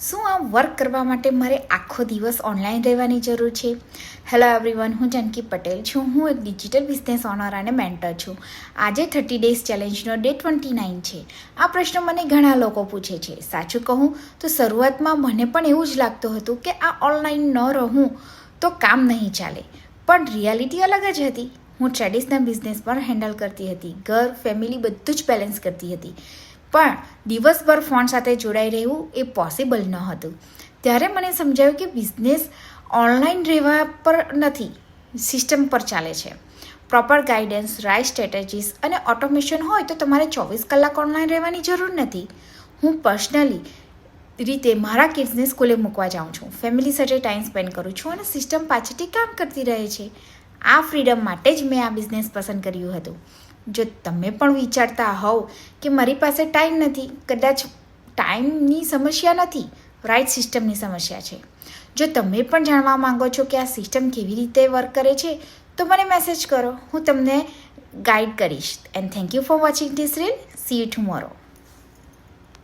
શું આ વર્ક કરવા માટે મારે આખો દિવસ ઓનલાઈન રહેવાની જરૂર છે? હેલો એવરીવન, હું જાનકી પટેલ છું. હું એક ડિજિટલ બિઝનેસ ઓનર અને મેન્ટર છું. આજે 30 ડેઝ ચેલેન્જનો ડે 29 છે. આ પ્રશ્ન મને ઘણા લોકો પૂછે છે. સાચું કહું તો શરૂઆતમાં મને પણ એવું જ લાગતું હતું કે આ ઓનલાઈન ન રહું તો કામ નહીં ચાલે. પણ રિયાલિટી અલગ જ હતી. હું ટ્રેડિશનલ બિઝનેસ પણ હેન્ડલ કરતી હતી, ઘર, ફેમિલી બધું જ બેલેન્સ કરતી હતી. પણ દિવસભર ફોન સાથે જોડાઈ રહેવું એ પોસિબલ ન હતું. ત્યારે મને સમજાયું કે બિઝનેસ ઓનલાઈન રહેવા પર નથી, સિસ્ટમ પર ચાલે છે. પ્રોપર ગાઈડન્સ, રાઇટ સ્ટ્રેટેજીસ અને ઓટોમેશન હોય તો તમારે 24 કલાક ઓનલાઈન રહેવાની જરૂર નથી. હું પર્સનલી રીતે મારા કિડ્સને સ્કૂલે મૂકવા જાઉં છું, ફેમિલી સાથે ટાઈમ સ્પેન્ડ કરું છું અને સિસ્ટમ પાછળથી કામ કરતી રહે છે. આ ફ્રીડમ માટે જ મેં આ બિઝનેસ પસંદ કર્યું હતું. જો તમે પણ વિચારતા હોવ કે મારી પાસે ટાઈમ નથી, કદાચ ટાઈમની સમસ્યા નથી, રાઇટ સિસ્ટમની સમસ્યા છે. જો તમે પણ જાણવા માંગો છો કે આ સિસ્ટમ કેવી રીતે વર્ક કરે છે તો મને મેસેજ કરો, હું તમને ગાઈડ કરીશ. And thank you for watching this reel. C you tomorrow.